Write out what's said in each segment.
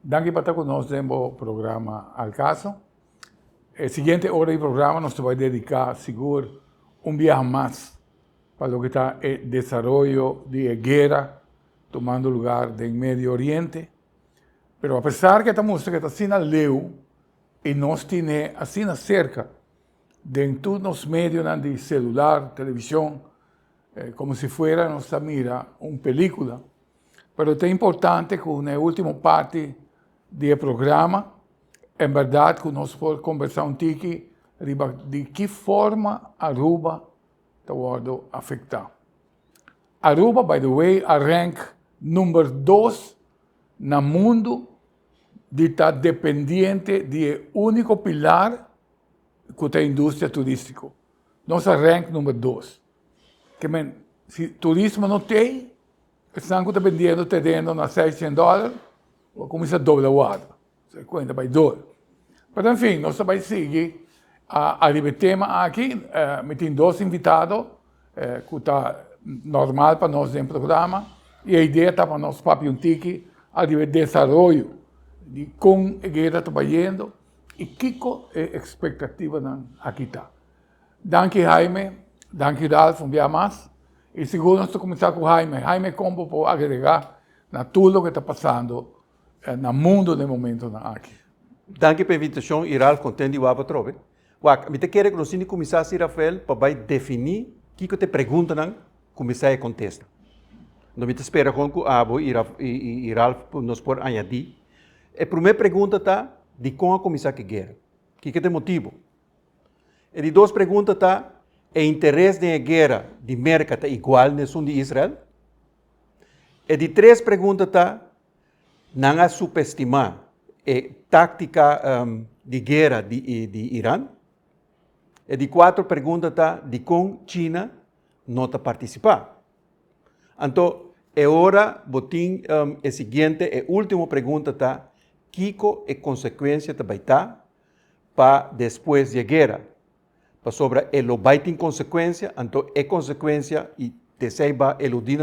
Danke por estar conosco no programa Al Caso. El siguiente hora del programa nos va a dedicar, seguro, un viaje más para lo que está el desarrollo de guerra tomando lugar en Medio Oriente. Pero a pesar que esta música está así al leu y nos tiene así cerca de todos los medios de celular, televisión, como si fuera nuestra mira una película. Pero es importante que en la última parte del programa, en verdad, que nós podemos conversar tiki de qué forma Aruba está afectar. Aruba, by the way, arranca número 2 no mundo de estar dependiente de único pilar que é a indústria turística. Nós arranca número 2. Que se turismo não tem, estão dependendo de terreno a $600, ou começa a dobrar. Você conta, vai dois. Mas, enfim, nós vamos seguir a tema aqui. Me tem 2 invitados, que está normal para nós no programa. E a ideia está para nós papi tiki a desenvolvimento de como a guerra está indo e que é a expectativa aqui está. Danke, Jaime. Danke, Ralf, um dia mais. E seguro nós vamos começar com Jaime. Jaime, como pode agregar na tudo o que está passando no mundo no momento aqui. Danke pela invitação, Ralf, contente de você trobe. Me quero que nós começar, Rafael, para definir o que te pergunta, começar a contestar. Nós me espera com que Abo e Ralf nos por añadir. A primeira pergunta está de como começar a guerra. O que é o motivo? E de 2 perguntas está o interesse na guerra de América está igual no sul de Israel? E de 3 perguntas está não a subestimar a tática de guerra de Irã? E de 4 perguntas está de como China não está participar. Então, agora, botim, a seguinte, a última pergunta está, que é a consequência que vai estar para depois da guerra? Para sobre o vai ter consequência, então é consequência e deseiba eludir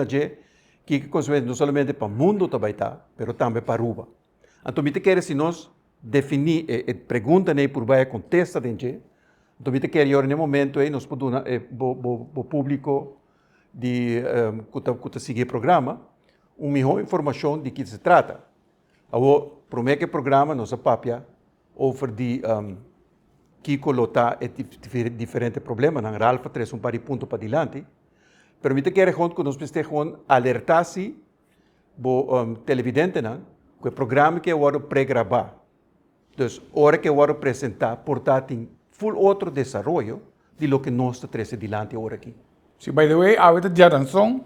que é consequência não somente para o mundo que vai estar, mas também para Aruba. Então, me quer se nós definir a pergunta nem por vai contestar dentro. Então, me quer agora no momento nós podemos o público de que seguir o programa, uma melhor informação de que se trata. O primeiro programa, nossa papia, oferece que coloca diferentes problemas. Na Ralfa traz par de pontos para adiante. Mas me quero que nós precisamos alertar-se o televidente que o programa que eu vou pré-gravar. Então, a hora que eu vou apresentar, portanto, tem full outro desenvolvimento de lo que nós trazemos adiante agora aqui. Sí, by the way, ahorita ya danzón,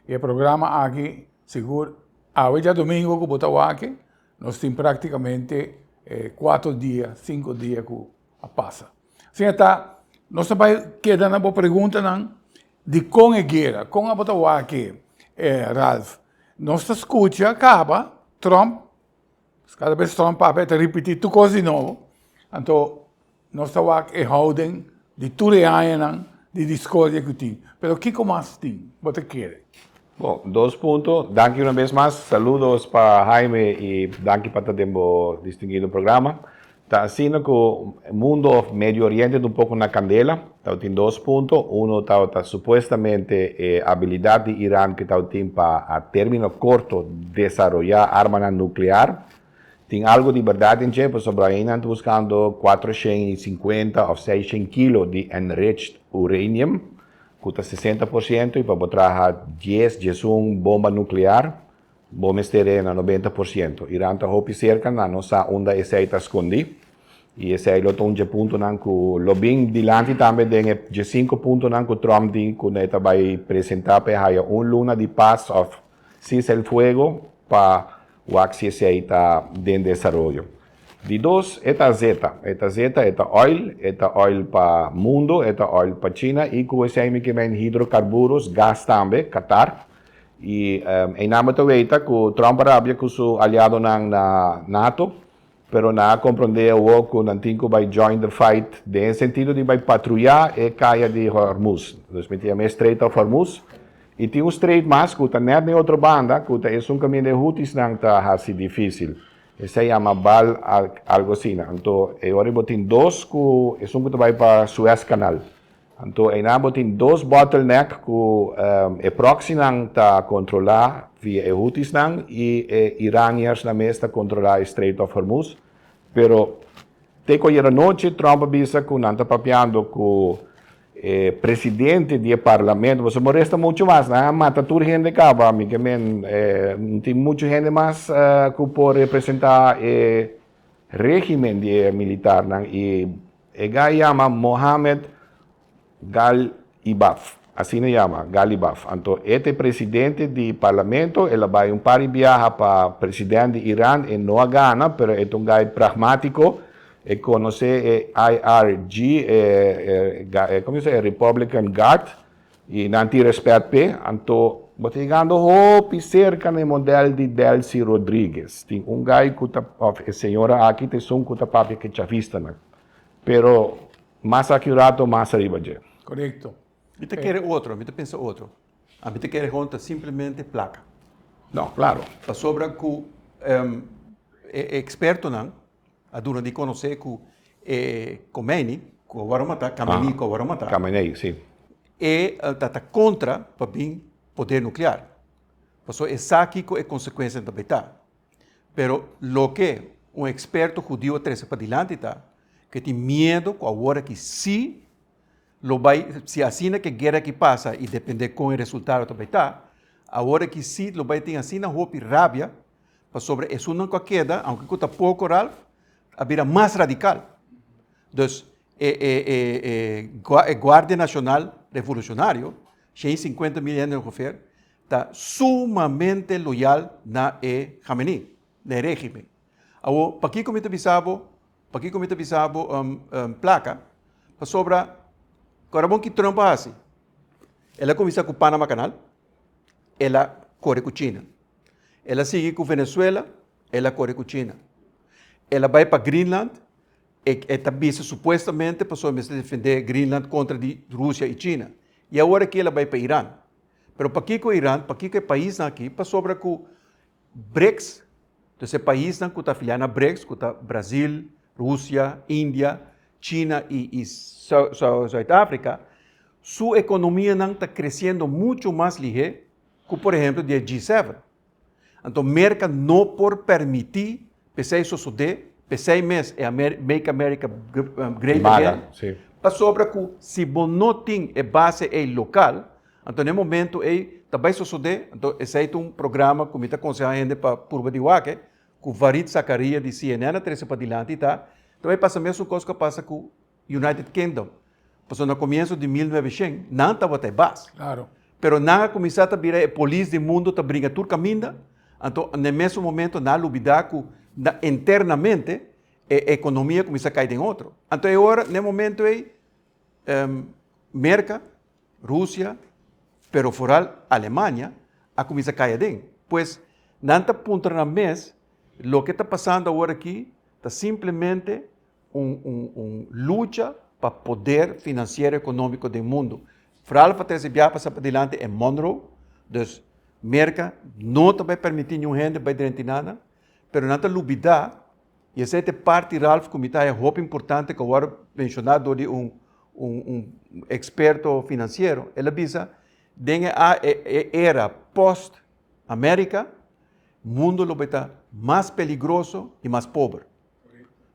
el programa aquí, seguro, ahorita domingo que botamos aquí, nos tiene prácticamente 4 días, 5 días que pasa. Assim está, nós vai quedar na pergunta de como é guerra, como a botamos aqui, Ralf. Nós escuta, acaba, Trump, cada vez Trump vai repetir tudo coisa de novo, então, nós estamos aqui houden de tudo de discordia que tem. Pero o que mais tem? Você quer? Bom, 2 pontos. Danke uma vez mais. Saludos para Jaime e danke para o distinguido programa. Está assim que o mundo Medio Oriente está pouco na candela. Tem 2 pontos. Um está supostamente a habilidade de Irã que tem para a término curto desenvolver arma nuclear. Tem algo de verdade em Chile, sobre ainda buscando 450 ou 600 quilos de enriched uranium, custa 60%, e para botar 11 bomba nuclear, vamos ter na 90%. Irã está hopi cerca, não sabe onde esse está escondido, e esse é o ponto que o lobbying dilante também tem 5 pontos que o Trump tem, que ele vai apresentar para luna de paz of cessar o fogo para o axis está em desenvolvimento. De 2, esta Z, esta oil para o mundo, esta oil para a China, e com esse que vem hidrocarburos, gás também, Qatar. E em nome da veita, que o Trump Arábia, que seu aliado na NATO, pero não compreender o que não tem que vai join the fight, no sentido de vai patrulhar e caia de Hormuz. Então, tem a Estreito of Hormuz, e tem um estreito mais, que está nem outra banda, que é um caminho de Houthis, não está assim difícil. Se llama Bal algo assim. Então, agora botin dois que é um que vai para Suez Canal. Então, aí botin dois bottleneck que é próximo a controlar via Houthis e iranianos na mesa controlar Strait of Hormuz. Pero te cogiera noche Trump avisa que não está papiando com presidente do parlamento, você molesta muito mais, né? Mata toda gente cá, amiga, não tem muita gente mais que pode representar o regime militar, né? E ele chama Mohamed Galibaf, assim se chama, Galibaf. Então, este presidente do parlamento, ele vai par de viajar para presidente do Irã e não gana, mas é guy pragmático. E conoce IRG, como se diz, Republican Guard, e não tem respeito, então, você chegando hopi cerca no modelo de Delcy Rodrigues. Tem guy que a senhora aqui tem que está papi que chavista, né? Pero mais acurado, mais arriba, já. Correcto. Me te quer outro, me te pensa outro. A me te quer conta simplesmente placa. Não, claro. Para sobre que experto não, a dura de conhecer que Khomeini, que agora matar, Khamenei, que agora matar. Khamenei, sim. E está contra para bem poder nuclear. Porque essa aqui é consequência da beta. Pero lo que um experto judío trece para diante está, que tem medo que agora que se se assim que guerra que passa e depender com o resultado da beta, agora que se lo vai ter assim na roupa rábia, para sobre isso não queda, aunque custa pouco Ralph, a vida mais radical. Então, Guarda Nacional Revolucionário, 150 mil anos de governo, está sumamente loyal na Khamenei, no regime. Agora, para que como te bisabo placa, para sobra, agora que Trump assim, ela começa com o Panama Canal, ela corre com a China. Ela sigue com a Venezuela, ela corre com a China. Ela vai para Greenland, e também supostamente para defender Greenland contra a Rússia e China. E agora que ela vai para Irã. Mas para que o Irã, para que o país aqui, para sobre o BRICS, esse país que está afiliado a BRICS, que está Brasil, Rússia, Índia, China e Sudáfrica, sua economia não está crescendo muito mais ligeiro que, por exemplo, do G7. Então, o mercado não pode permitir pensar isso suceder, pensar mesmo é Make America Great Again, para sobre que se não tem a base local, então, no momento, também suceder, então, esse é um programa que me está aconselhando para Purba de Wake, com Varit Zakaria de CNN, treze para diante, tá? Também passa a mesma coisa que passa com o United Kingdom. Porque no começo de 1900, não estava até base. Claro. Pero não começou a virar a polícia do mundo, a brigar tudo caminho. Então, no mesmo momento, não olvidar que internamente a economia começa a cair em outro. Então, agora, no momento, América, Rússia, pero fora Alemanha, a começar a cair dentro. Pois, não está apontando na mesa, o que está passando agora aqui, está simplesmente luta para poder financeiro e econômico do mundo. Para fazer viajar para adiante em Monroe, então, América não vai permitir nenhum gente para ir nada, mas não está olvidar, e essa é parte, Ralph, como está, é roupa importante que agora mencionado de experto financeiro, ele avisa, dengue a era post-América, o mundo vai estar mais perigoso e mais pobre.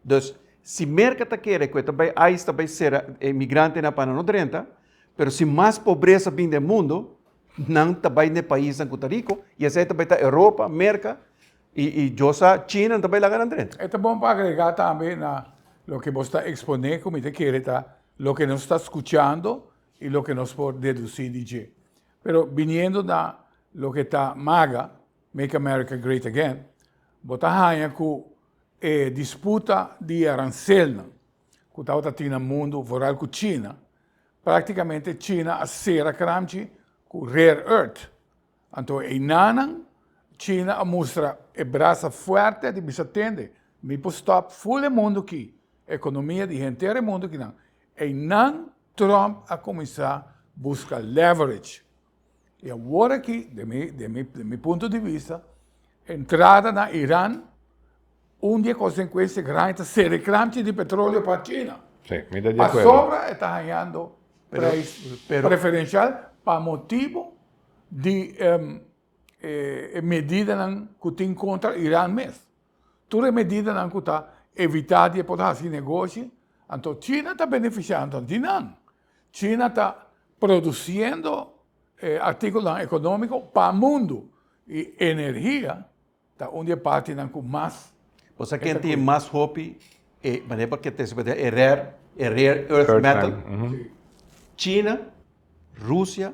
Então, se América está querendo que também vai ser imigrante na Panamá, mas se mais pobreza vem do mundo, não também no país em Costa Rica, e essa também está Europa, América, e China também lá dentro. É bom para agregar também na lo que você está exponendo, como te quer, lo que nos está escuchando e lo que nos pode deduzir de. Pero viniendo da lo que está MAGA, Make America Great Again, bota hanha com disputa de arancel, que está tendo no mundo, fora com China, praticamente China acera cramchi com rare earth. Então, em Nanan, China mostra a braça forte de bisa tende, me pode stop full mundo aqui, economia de inteiro mundo aqui não. Em Nan, Trump a começar a buscar leverage. E agora aqui, de meu ponto de vista, entrada na Irã onde consequência grande se reclame de petróleo para a China. Sí, me estoy de A acuerdo. sobra está ganhando preferencial para motivo de medida que tem contra Irã mesmo. Toda medida que está evitar de poder fazer negócio, então China está beneficiando de não. China está produzindo artículos econômicos para o mundo e energia está onde parte com mais. Você quem tem mais hobby, maneira que tem rare earth metal, China, Rússia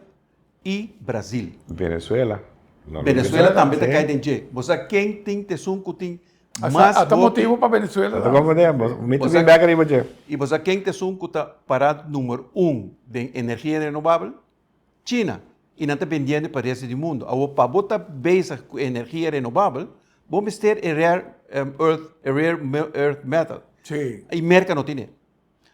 e Brasil. Venezuela. No, Venezuela também está sí. caindo em G. Você quem tem tesão que tem mais Até hobby, motivo para Venezuela. Está confundendo. Me Você- estoy back arriba, Jeff. e você quem tesão que está parado número 1 de energia renovável, China. E não está vendendo para o resto do mundo. Agora, para botar base com energia renovável, vamos ter rare earth metal. Sim. E merca não tem.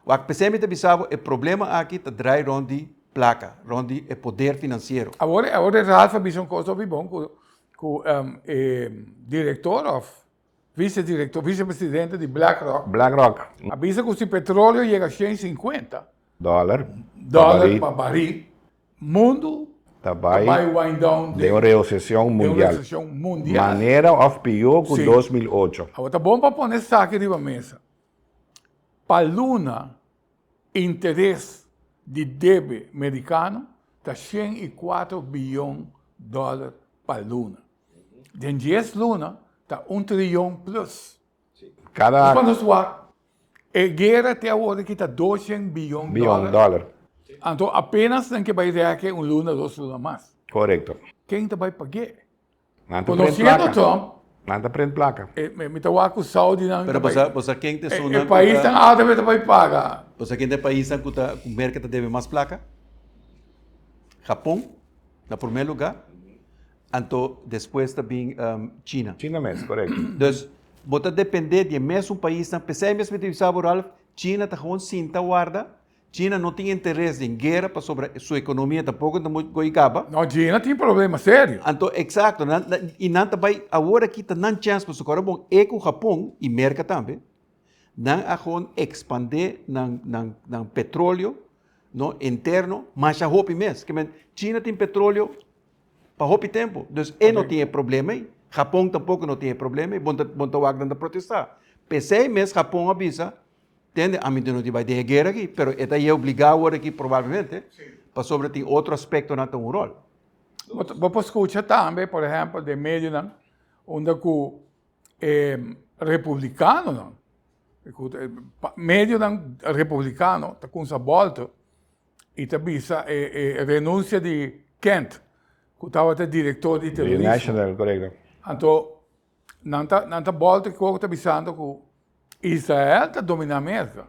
O que pensamos bisavo, o problema aqui está drai rondi placa, rondi poder financeiro. Agora Rafa fez uma coisa bem bom com o vice-presidente de BlackRock. BlackRock. Avisa que se o petróleo chega a 150 Dólar. dólares para barril, mundo Tabai. vai wind down De uma recessão de uma mundial. recessão mundial. Maneira of pior que Sim. 2008. Agora está bom para pôr saque de mesa. Para a Luna, interesse de débito americano está 104 bilhões de dólares para a Luna. De 10 Luna, está 1 trilhão plus. Cada Quando soar, a guerra até agora que está 200 bilhões de bilhão de dólares. dólar. Então, apenas tem que vai ter que Luna, 2 Luna mais. Correcto. Quem vai pagar? Nada prende Conhecendo placa. Trump, Nada prende placa. me está com saúde não. Pero você quem tem O país está altamente vai pagar. Você quem tem país que o mercado deve mais placa? Japão, na primeiro lugar. Então, depois também China. China mesmo, correcto. Então, você depender de mesmo país, não pensei mesmo que sabe, Ralph, China está com cinta guarda. China não tem interesse em guerra para sobre sua economia, tampouco não muito goicaba. Não, China tem problema sério. Então, exato, e não também, agora que está não chance para socorrer bom, é com o Japão e merca também, não a expandir no petróleo no interno, mas a roupa mesmo. Que China tem petróleo para roupa tempo, então ele não tem problema aí. Japão tampouco não tem problema, e bom tá protestar. Pensei mesmo, Japão avisa, entende? A mim não vai ter guerra aqui, mas está aí obrigado agora aqui provavelmente, para sobre ter outro aspecto na tão rol. Vou escutar também, por exemplo, de meio, não, onde o republicano, não, meio não, republicano, está com essa volta, e também a renúncia de Kent, que estava diretor de televisão. National, correcto. Então, não está volta que está pensando que Israel está dominando a América.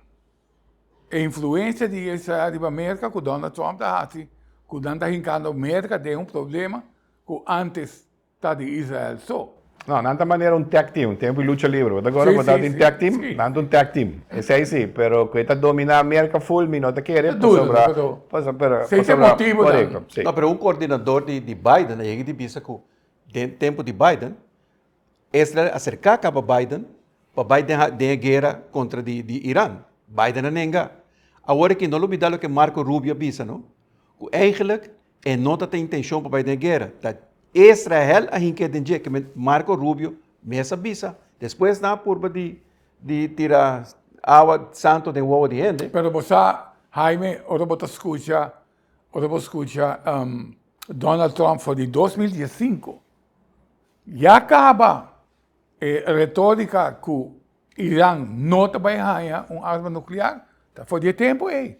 A influência de Israel na América, que Donald Trump está assim, que não está arrancando a América, tem um problema que antes está de Israel só. Não, nada maneira tag team, tempo e luta livre. Agora, Sim, vou dar sim, tag sim, team, sim. nada tag team. Esse aí sim, pero que está dominando a América full, me não te quer, Duro, pero- Sem ter motivo, não. correcto, sim. Não, mas um coordenador de Biden, ele disse que no tempo de Biden, Israel acercar a Biden, para Biden ter guerra contra de Irã. Biden não nega. Agora que não olvidar o que Marco Rubio disse, não? Que eigenlijk não tem intenção para Biden guerra. Israel a gente tem que Marco Rubio mesmo bisa. Depois na curva de tirar água santo de uva de gente. Pero você, Jaime, ahora você escuta Donald Trump foi de 2015. Já acaba a retórica que Irã não vai ganhar uma arma nuclear. Foi de tempo aí.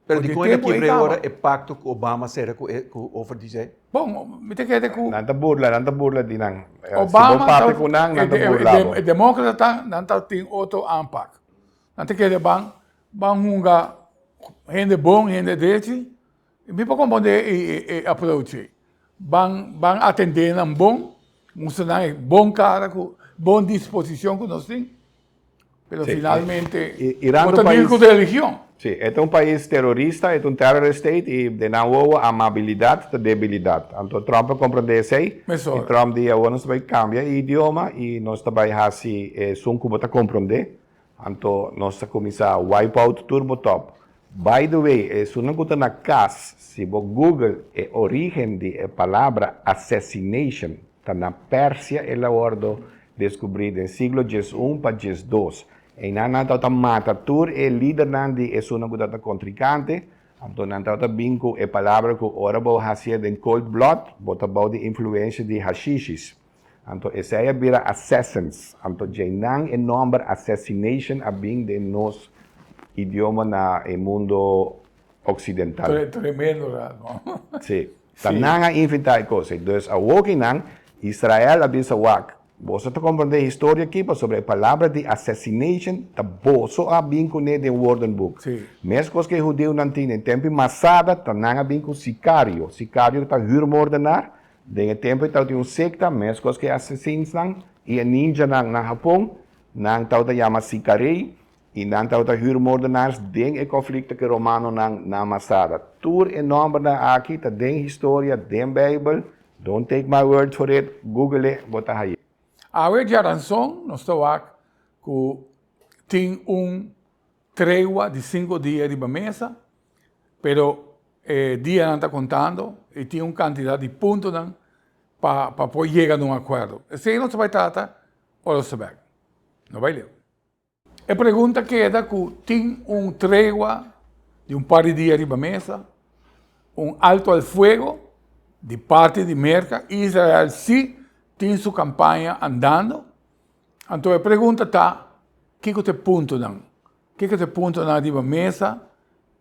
Pero Por de de coisa tempo que aí agora acaba. é pacto que Obama será que oferece. Bom, me te queda que Nada burla de nang. Obama, Se parte com nang, nada burla. o democrata, não tem outro impact. Não te queda bang hunga, gente bom, gente desse, me pode compreender approach. Bang atender um bom, bom cara, com boa disposição que nós temos. Pero Sí. finalmente, Irán outra do país- digo de religião. Sí, este es un país terrorista, es un terror state y de nuevo amabilidad, debilidad. Entonces Trump comprende eso y Trump dice, bueno, se va a cambiar el idioma y nos va a así, son como te comprende. Entonces nos comienza a wipe out turbo top. By the way, es una cosa en la casa, si vos Google el origen de la palabra assassination, está en Persia el abordo descubrido en el siglo XI para XII. E nanti auta mata tur e líder nandi é uma coisa contrincante, então nanti auta binco é palavra que ora vou fazer em cold blood, bota bom de influência de hashishis. Então essa é vira assassins, então já não é nome assassination a bem de nos idioma na mundo ocidental. Tremendo, não? Sim. Então não é inventar coisa. Então a walking não Israel avisa wak. Você está compreendendo a história aqui sobre a palavra de assassination, tá boso a vinco de Warden Book. Sim. Mesmo coisa que judeu não tinha em tempo passado, tá não vinco sicário. Sicário tá hurmordenar. De tempo tá tinha secta, mesmo coisa que assassinos não e ninja não na Japão, não tá chama sicarei e não tá hurmordenars den e conflito que romano não na passada. Tur e nome da aqui tá den história, den Bible. Don't take my word for it. Google it, bota aí. A ver, de razão, nós estamos que tem tregua de 5 dias de mesa, pero dia não está contando e tem uma quantidade de pontos para poder chegar a um acordo. Se não se vai tratar, ou se vai. Não vai ler. A pergunta que é que tem tregua de par de dias de mesa, alto al fuego de parte de América, Israel sim tem sua campanha andando. Então a pergunta está, o que te ponto não? O que te ponto na diva mesa?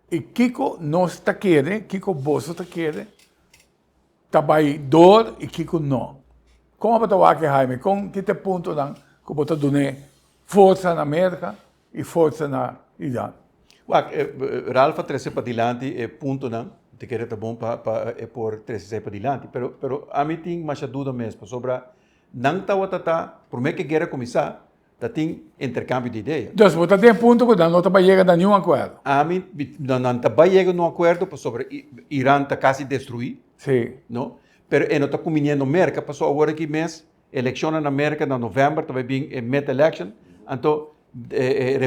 E o que nós está querendo, o que você está querendo? Está vai dor e o que não? Como para falar que Jaime, com que te ponto não? Que você dá força na América e força na Irã. Ralfa trece para dilante ponto não. Te quero tá bom para por 13 para dilante, pero a mim tem mais dúvida mesmo sobre não tá o tata, por meio que guerra começar, tá tem intercâmbio de ideia. Então, você tem ponto que não tá vai chegar a nenhum acordo. A mim não tá vai chegar a um acordo sobre Irã tá quase destruir, sim, não? Pero não tá combinando América, passou agora que mês eleição na América na novembro, tá vai vir meta election, então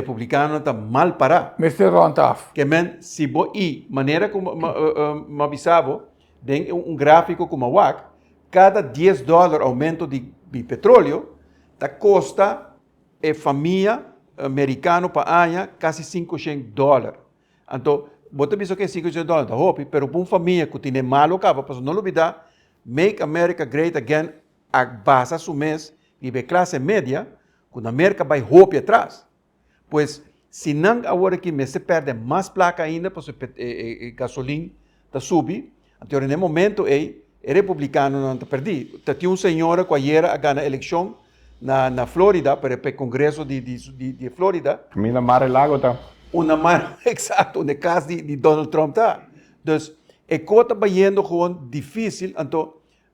republicano está mal parado. Mr. Rontaf. Que men, se bo e maneira como me avisava, tem gráfico como a WAC, cada $10 aumento de petróleo, tá custa a família americana para ano quase $500. Então, você pensa que é $500, tá hope, pero para uma família que tem malo acaba, para não olvidar, Make America Great Again, a base su mês, e a classe média, quando a América vai roupa atrás, pois se não agora que se perde mais placa ainda, porque gasolina está subindo, então no momento é republicano não está perdido. Tinha uma senhora que era a ganhar a eleição na Flórida, para o Congresso de Flórida. Mina Mar-a-Lago tá. Uma mar, exato, no caso de Donald Trump tá. Então, a coisa vai indo difícil, então,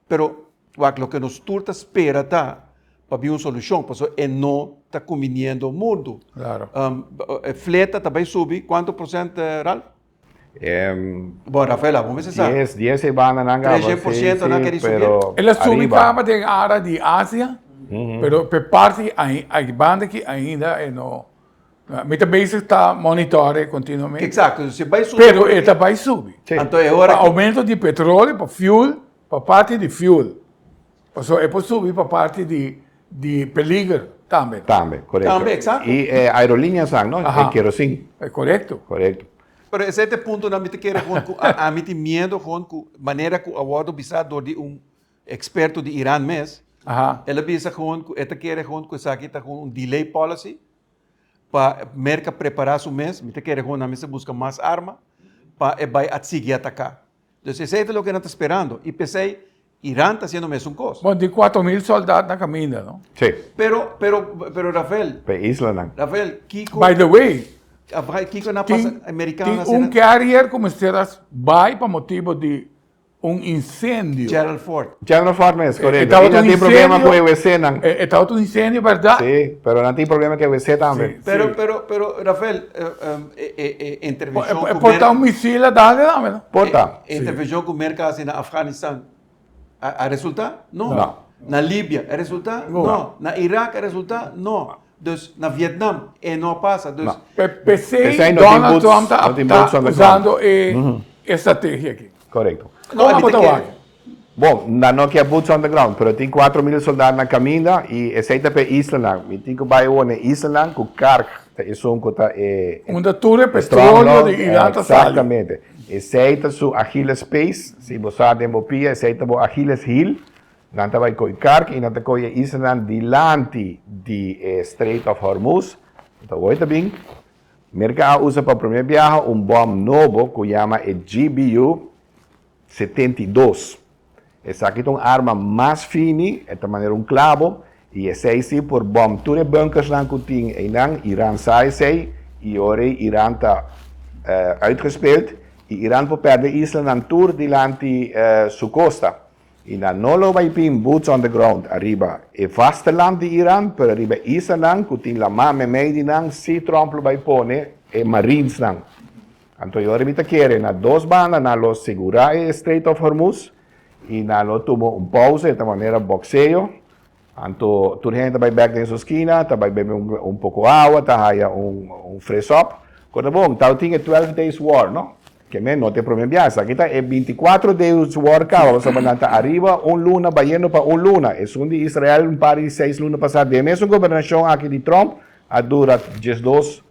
pero o que nos turta espera tá, para ver uma solução, porque não está conveniendo o mundo. Claro. A fleta também sube, quanto por cento, Ralf? Bom, Rafael, vamos pensar. 10 van a nangar. 13% não quer subir. Ela subicava de área de Ásia, pero por parte a banda que ainda não. Muitas vezes está monitore continuamente. Exato, se vai subir. Pero ela vai subir. Então é hora. Aumento de petróleo para fuel, para parte de fuel. Então é possível subir para parte de peligro também. Também, correto. Também, exato. E aerolíneas, não? É querosene. É correto. Correto. Pero esse ponto não me te quer a mim tem medo com maneira que o abordo bizarro de experto de Irã mesmo. Ela pensa com esta quer com isso aqui tá com delay policy para a América preparar seu mês, me te quer com a mesa busca mais arma para vai seguir atacar. Então esse é o que não está esperando e pensei Irã está fazendo a mesma coisa. Bom, de 4,000 soldados na caminha, não? Sim. Pero Rafael. Para isla não. Rafael, Kiko. By the way, Kiko na passa americana. Tem carrier como estrelas vai para motivo de un incendio. Gerald Ford. General Farmes, correcto. Estaba Y no un tiene problema con incendio. el escena. Estaba un incendio, ¿verdad? Sí, pero no tiene problema con el escena también. Sí. Pero Rafael, intervención Portar un misil, dámelo. Porta. intervenção que o mercado faz na Afeganistão, a resulta? Não. Não. Na Líbia, a resulta? Não. Não. Na Iraque, a resulta? Não. Dus na Vietnam, não passa. Dus, Não. Pensei Esse aí não Donald tem boots- Trump não tem está boots on the usando estrategia aqui. Correcto. não, Como a gente botar quer- Bom, não que é boots on the ground, pero tem 4.000 soldados na caminha e aceita para Island. E tem que vai na Island com carga. Isso é um coisa Onde tudo é petróleo de Irã está saindo. Exatamente. Aceita su Achilles Pace, se você tem bopia, aceita o Achilles Heel. Não vai com carga e não te coi Island dilante de Strait of Hormuz. Então, vai também. Mercado usa para o primeiro viagem bom novo que chama GBU 72. Essa aqui é uma arma mais fina, de maneira clavo, e esse aí por bom. Todos os bunkers lá que tem em Irã sai sei, e agora Irã está uitgespeeld, e Irã pode perder Island tour dilante sua costa. E não vai ter boots on the ground arriba. É vasteland de Irã, pero arriba Island, que tem a mãe meio de se Trump vai pôr, é marines não. Então, eu repito que na duas bandas, na lo segurar o Strait of Hormuz e na lo tuvo pausa de maneira boxeio. Então, toda a gente vai back em sua esquina, vai beber pouco água, vai fresh up. Quando bom, então tinha 12 days war, não? Que não tem problema viajar. Aqui está 24 days war, vamos a arriba luna, vai indo para luna. É de Israel, par de 6 lunas passadas. A mesma governação aqui de Trump, dura 12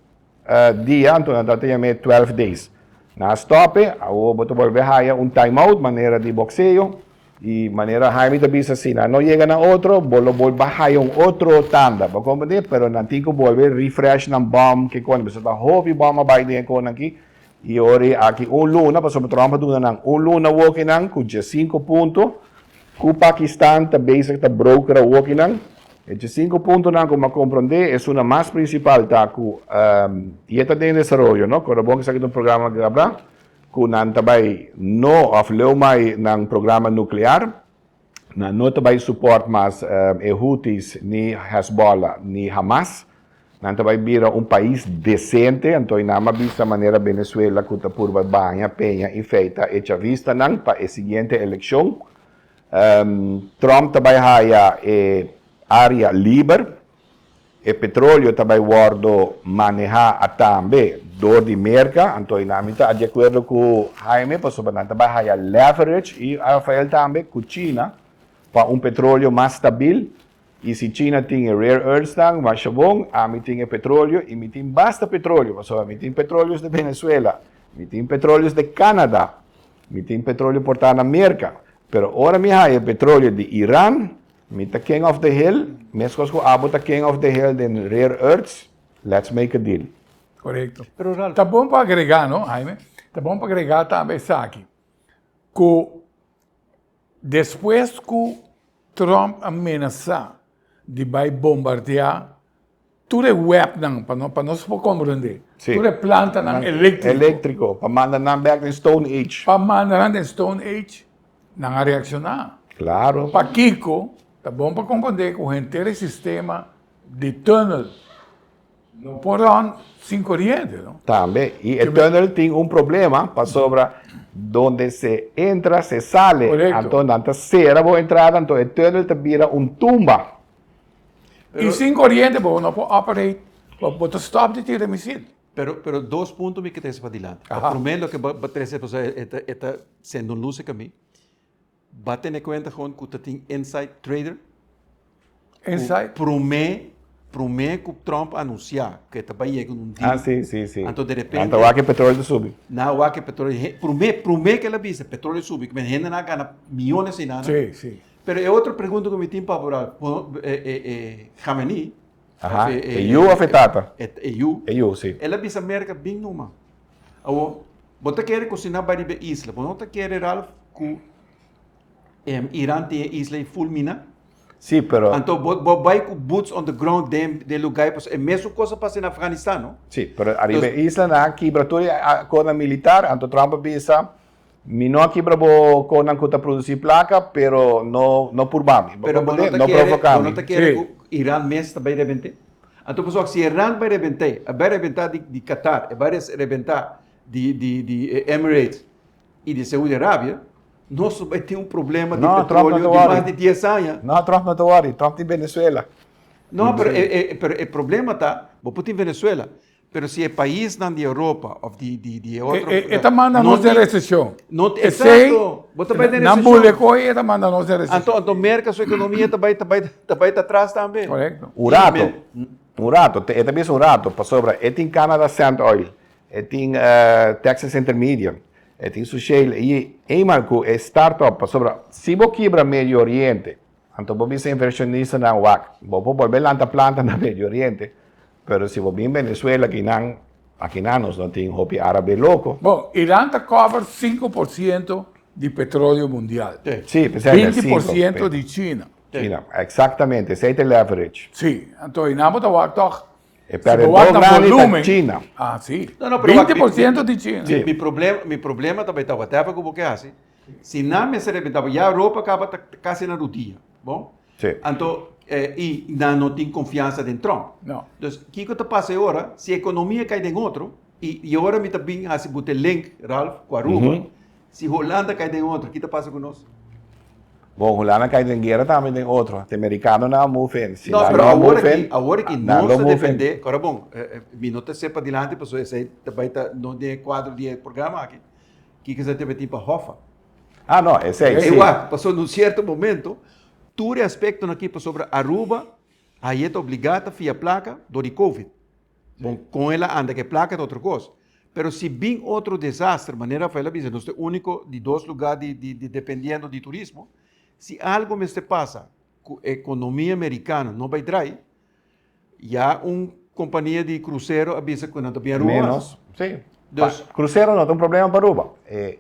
dias, então nós temos 12 days. Na stop, vou volver a timeout, maneira de boxeio, e maneira Jaime também assim, não chega na outro, vou volver a outro tanda, para compreender, pero não tem que volver refresh na bomb, que quando você está hobby bomb vai dentro aqui, e ora aqui luna, para sobre Trump do luna walking com 5 pontos, com o Paquistão também está broker walking. Esses 5 pontos, como compreender, é uma mais principal, tá? E está em desenvolvimento, não? Quando bom que está um programa que abra, que não também não afleu mais num programa nuclear, não também suporta mais Houthis, nem Hezbollah, nem Hamas, não também vira país decente, então não mais vista maneira Venezuela que está por banha, penha e feita, e já vista não para a seguinte eleição. Trump também há área livre, e petróleo também guardo manejar também dor de merca, então nós estamos de acordo com Jaime, para sobre nós também há leverage e Rafael também com China para petróleo mais estável. E se China tem rare earths, mas bom, a mim tem petróleo e me tem basta petróleo, mas a mim tem petróleos de Venezuela, me tem petróleos de Canadá, me tem petróleo portado na América, pero agora me há petróleo de Irã. Met king of the hill, mesmo que abo the king of the hill den rare earths, let's make a deal. Correto. Pero, Ralph, Tá bom para agregar, não, Jaime? Tá bom para agregar também aqui. Que depois que Trump ameaçar de vai bombardear tudo é web não, para nós compreender. Sim. Tudo é planta não, elétrico. Elétrico, para mandar não back in Stone Age. Para mandar em Stone Age, não reaccionar. Claro. Para Kiko, tá bom para compreender que o inteiro sistema de túnel não porão sem corrente, não? Também. E o túnel tem problema para sobre onde se entra, se sale. Correcto. Então, não será boa entrada, então o túnel te vira tumba. E sem corrente, bom, não pode operar, pode stop de tiro de míssil. pero 2 puntos me quedé para adelante. Ajá. O primeiro que va a trazer, pues, está sendo luz que a mim, va a tener cuenta con que você tem inside trader. Inside. Promete que o Trump anunciar que está vai chegar dia. Ah, sim, sim, sim. Então, de repente, Então, aqui o petróleo sube. não há que petróleo, promete que ela visa, petróleo sube, que me gente não ganha milhões e nada. Sim, sim. Pero é outra pergunta que me tem para orar. Khamenei, Ajá. EU afetada. EU, sim. ela visa América bem numa. Você quer cozinhar para a isla, você quer Ralph que Irã tem isla e fulmina. Sim, pero... Então, vai com boots on the ground de lugar, é a mesma coisa passa no Afeganistão, não? Sim, pero arriba isla na quebratura a coisa militar, então Trump visa Mi no aquí bravo con que producir placa, pero no por mami. Pero no no provocamos. te quiere Sí. Irán mes também rebente. Então, pessoal, se Irã vai rebentar de Qatar, vai rebentar de Emirates e de Saúde Arábia, nós vai ter problema de Não, Trump petróleo não de worry. mais de 10 anos. No, Trump no te worry. Trump em Venezuela. Não, pero o problema está, vou pôr em Venezuela, pero se é país na Europa ou de outro... Esta manda não nós de tem- recessão. não tem- exato. Você vai ter Não recessão. publicou e esta manda nós de recessão. Então, merca sua economia também atrás também. Correto. Un rato, esta vez un rato, para sobra, in Canada Sand Oil, in Texas Intermediate, in Shale, e marco é startup, para sobra, se você quebra Medio Oriente, então você ser inversionista na WAC, você volver lá na planta no Medio Oriente, pero se você em Venezuela, aqui nós não tem hobby árabe louco. Bom, Irã está cover 5% de petróleo mundial. Sim, precisa de 20% de China. China, exatamente, esse é o leverage. Sim, então Inamo está toch. Pero se el guarda más grande volumen. está China. Ah, sim. Não, pero 20% de China. Sim. Mi problema também está, até para o que assim, se não me arrebentava, já a Europa acaba quase na rodia, bom? Sim. Então, e não tem confiança em Trump. Não. Então, o que está passando agora, se a economia cai em outro, e agora me também assim, botar link, Ralph, com a Aruba, se Holanda cai em outro, o que está passando conosco? Bom, Holanda cai em guerra também tem outro. Os americanos não movem. Se Não, lá pero não agora movem, que não nós se movem. defender, agora bom, me não te sepa adiante, pessoal, esse também não tem quadro de programa aqui, que você teve tipo a Hofa. Ah, não, esse aí, sim. Igual, passou num certo momento, todo aspecto aqui sobre Aruba, aí é obrigada a fiar placa do Covid. Bom, com ela anda que placa é outra coisa. Pero se vir outro desastre, maneira foi ela dizer, nós temos único de dois lugares dependendo de turismo, se algo me se passa, a economia americana não vai trair, já companhia de cruzeiro avisa que não está bem Aruba. Menos, sim. Dos- Cruzeiro não tem um problema para Aruba. É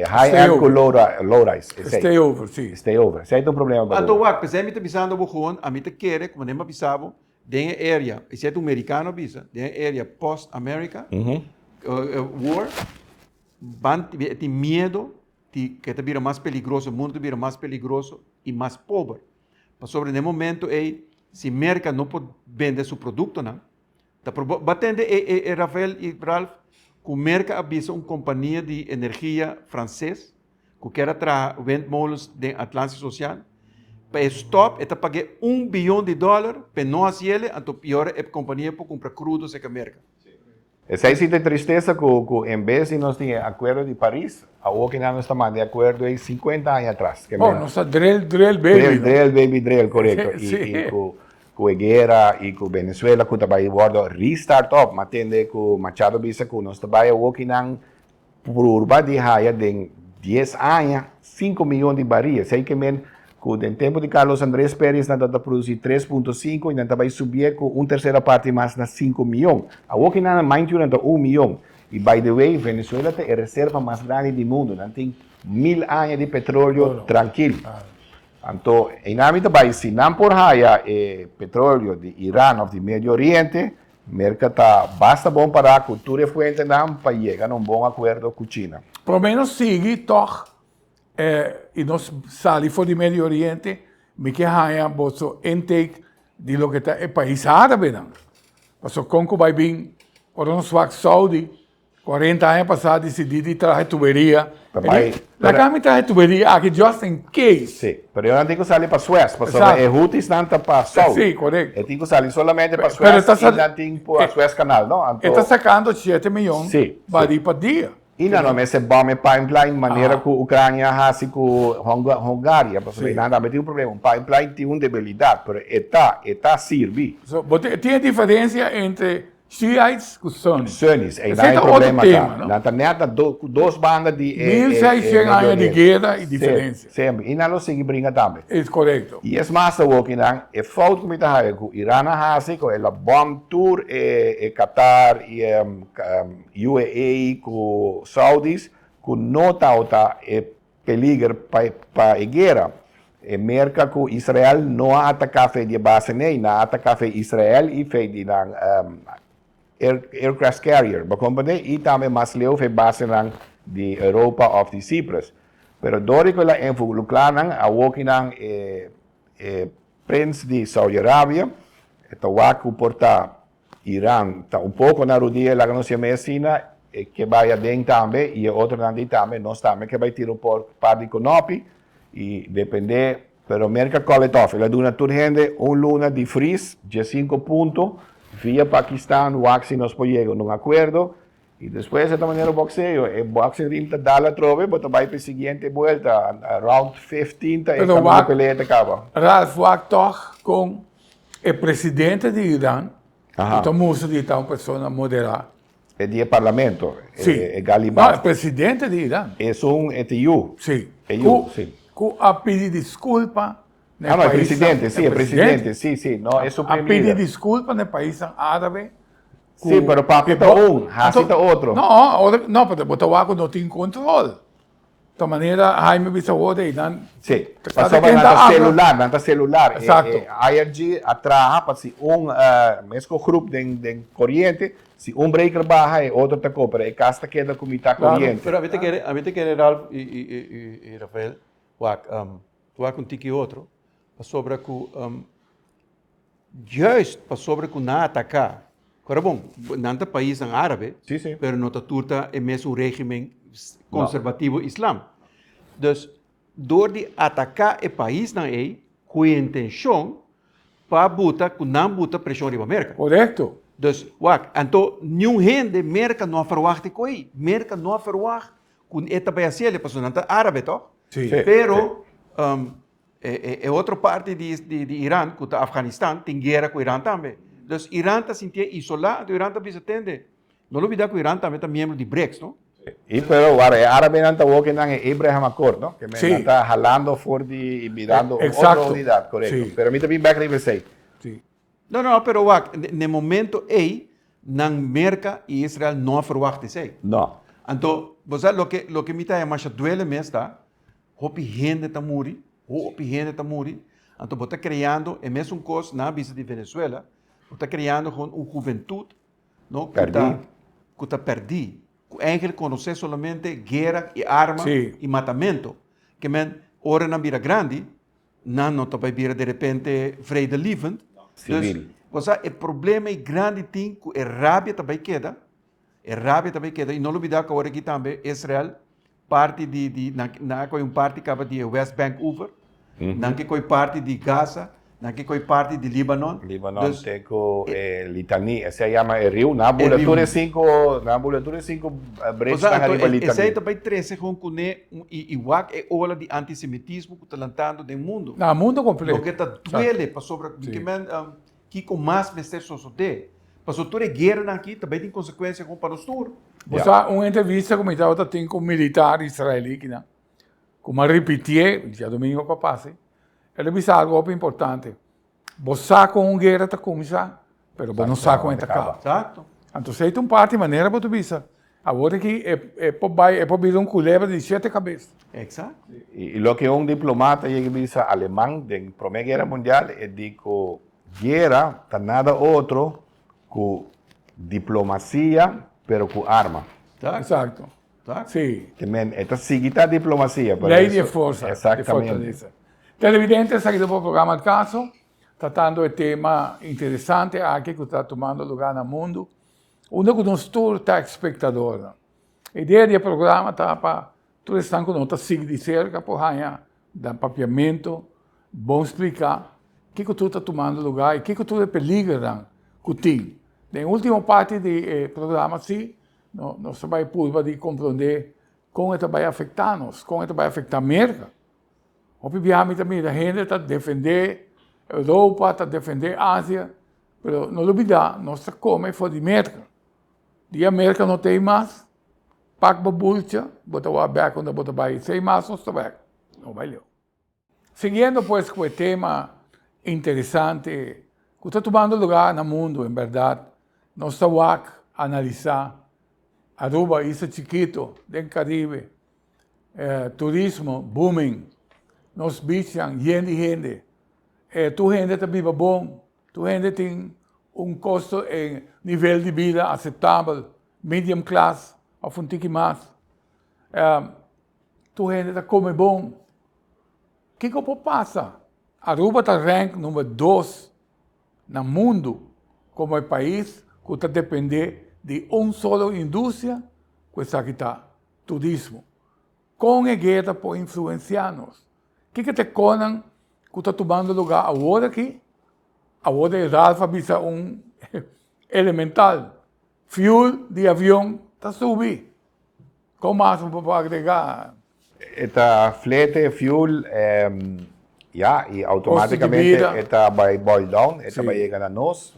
high Stay air over. com low rise. Stay over, sim. Stay over. Esse aí tem um problema para Então, Aruba. pensei me avisando o a mim te quer, como nem me avisava, tem área, esse é um americano avisa, tem área post-America, war, tem medo que te vira mais perigoso, o mundo te vira mais perigoso e mais pobre. Mas sobre o momento, se a América não pode vender seu produto, não, batendo Rafael e Ralph, que a América avisa uma companhia de energia francesa, que quer trazer windmolens de Atlântico Social, para stop, está pagando $1 bilhão para não fazer ele, então pior é a companhia para comprar crudo sem a América. Esse aí sim tem tristeza que em vez de nós ter acordo de Paris, a outra não estamos de acordo em 50 anos atrás. Bom, nossa drill baby. Drill, correto. Sim. E com a guerra e com Venezuela, que também guarda restart up, mas entende que o Machado disse que nós também aqui não por de raia de 10 anos, 5 milhões de barris. Sei que men no tempo de Carlos Andrés Pérez, nós produzir 3,5 e nós também subir com uma terceira parte mais na 5 milhões. Aqui não mais de 1 milhão. E, by the way, Venezuela é a reserva mais grande do mundo. Não tem 1000 anos de petróleo tranquilo. Então, em âmbito também, se não por raia petróleo de Irã ou do Medio Oriente, mercado basta bom para a cultura fuente não para chegar a bom acordo com a China. Pelo menos sigue toch e nós salimos do Medio Oriente, me que haya vosso intake de lo que está el país árabe, não. Passou com que vai vir, por um swag Saudi, 40 anos passados, decidido trazer tuberia. La cama trazer tuberia aqui just in case. Sim, mas eu não tenho que sair para a Suécia, porque o Houthis não está para Saudi. Sim, correto. Eu tenho que sair solamente para a Pero Suécia e não tenho para a Suécia Canal, não? Está sacando 7 milhões Sim, barris por dia. E não, mas esse bombe pipeline, maneira que a Ucrânia faz com a Hungária, porque não tem um problema. Um pipeline tem uma debilidade, mas está serve. So, tem a diferença entre Shiites e Sunnis. Sunnis, e não Esse é problema. tema, não? Não tem nada, duas bandas de... 1600 anos de guerra e diferença. Sempre, e não se brinca também. É correto. E é mais o que não é falta que está aí, que o Irã faz com a bomb tour, Qatar e UAE, com os Saudis, que não está peligro para a guerra. É merca que Israel não ataca de base nem, não ataca Israel e fez de aircraft carrier, e também mais leu fez base de Europa of de Cyprus. Pero dori ko la involucranan a wokinan Prince de Saudi-Arabia, tawaku porta Irán, tá pouco na rodilha lá que nós medicina que vai dentro também e outro nandi também, nós também que vai tirar por parte conopi e depender, pero merca coletof, ela duna turgende luna de fris, de 5 pontos, via Paquistán, waxi nos pode chegar num acordo e depois de maneira o boxeio, o boxing rim tá dá la trove, mas vai para a seguinte volta, round 15, e a pelea acaba. Ralph Wak toch com o presidente de Irã, então música de uma pessoa moderada. É de parlamento, é Galibaf. Não, é presidente de Irã. É ETU. Sim. Sim. Com a pedir desculpa. Ah, não, é presidente, sim, é presidente, sim, não, é a pedir desculpa no país árabe. Sim, mas o papo está Hasita outro. Não, porque o Tawaco não tem controle. De maneira, Jaime Bissau de Irã. Sim, passou na celular. Exato. IRG atrás, para se mesmo grupo de corrente, se breaker barra, outro está coopera, e casta queda com mitad corrente. Pero a mí te quiere Ralph y Rafael, tu há contigo e outro, para sobre que, juist para sobre que não atacar. Agora, bom, nante país árabe, sim. pero não turta é mesmo regime conservativo islam. Dus, door de atacar o país não é, com a intenção para botar, que não botar pressão na América. Correto. Dus, então, nenhum gente merca não verwacht com aí. Merca não verwacht com esta países, para não árabe, toch? Sim. Pero, outra parte de Irã, que Afeganistão, tem guerra com o Irã também. Dus Irã está sentindo isolado, o Irã está visitando. Não olvidar que o Irã também é membro de BRICS, não? E pero árabe não está walking en Abraham Accord, ¿no? Que me está jalando fuerte y mirando otra unidad, correcto. Sí. Pero a mí también back de say. Sí. No, pero no momento aí, não merca e Israel não verwacht isso. Não. Então, você lo que me está mais duele mesmo, tá? Hopi gente está morrendo, Então, você está criando, é mesmo coisa na visa de Venezuela, você está criando uma juventude, não? Que está perdida. Eigenlijk conhecer somente guerra e arma e matamento. Que men ora na vira grande, não está para vir de repente vrede livend. Civil. Dus, o problema é grande tem que a rábia também queda. E não olvidar que agora aqui também Israel parte na parte que de West Bank over, não que parte de Gaza, não que parte de Líbano. Líbano tem com Litani, se chama Rio, na ambulatória 5 brecha na Rio Litani. Esse aí também trece com e igual é ola de antissemitismo que está lançando no mundo. No mundo completo. Porque está duele para sobre que com mais mestre sociedade. Para sobre guerra aqui também tem consequência com para o sul. Você uma entrevista que me estava tendo com um militar israelí, né? Como repetir, já domingo que passe. Ele disse algo importante. Você com guerra está começando, mas você não sabe como acaba. Exato. Então, você tem parte de maneira para tu dizer. Agora que é para vir culebra de 7 cabeças. Exato. E o que diplomata diz alemão da Primeira Guerra Mundial é que guerra está nada outro que diplomacia, pero com arma. Exato. Sim. Esta seguida diplomacia. Lei de força. Exatamente. Televidentes, aqui do programa de caso, tratando de tema interessante aqui que está tomando lugar no mundo. Onde que nós todos está espectador. A ideia do programa está para todos estão com nós seguir de cerca, por ganhar dar papiamento, bom explicar o que tudo está tomando lugar e o que tudo é peligro que tem. Na última parte do programa, sim, nós vai poder de compreender como isso vai afetar-nos, como isso vai afetar a América. Obviamente também a gente está defendendo a Europa, está defendendo a Ásia, mas não olvidar, nós comemos fora de América. De América não tem mais, paga a bolsa, bota o aberto quando bota vai sem mais, não está bem. Não valeu. Seguindo, pois, com o tema interessante que está tomando lugar no mundo, em verdade, nós estamos a analisar Aruba, isso chiquito, do Caribe, turismo, booming, nos beaches, gente. Tu gente está viva bom, tu gente tem custo em nível de vida aceitável, medium class, ou um tique mais. Tu gente tá come bom. O que passa? Aruba está rank número 2 no mundo como o país que está depender de solo indústria, que está turismo. Com a guerra por influenciar-nos. O que te conam que está tomando lugar agora aqui? Agora é Ralfa visa elemental. Fuel de avião está subindo. Como mais para agregar? Esta flete, fuel, e automaticamente esta vai boil down, esta vai chegar a nós.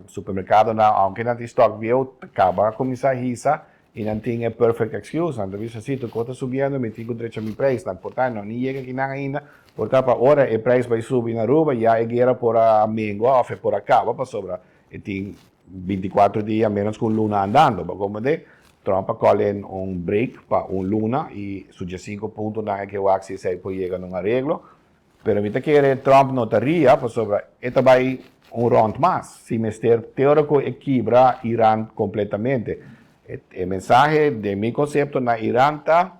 Supermercado, aunque não tem estoque, acaba a começar a risa e não tem perfect excuse. Então, isso assim, tu está subindo, me tenho direito a meu preço, não importa, não chega aqui ainda. Portanto, agora o preço vai subir na Aruba, e a guerra por a mingo, ou por acaba, para sobra. E tem 24 dias menos com luna andando, como de Trump colhe break para luna e suja 5 pontos na que o axis aí pode chegar num arreglo. Pero me que Trump notaria, para sobra, esta vai round mais, se mister teórico equilibra Irã completamente. O mensagem de meu conceito na Irã está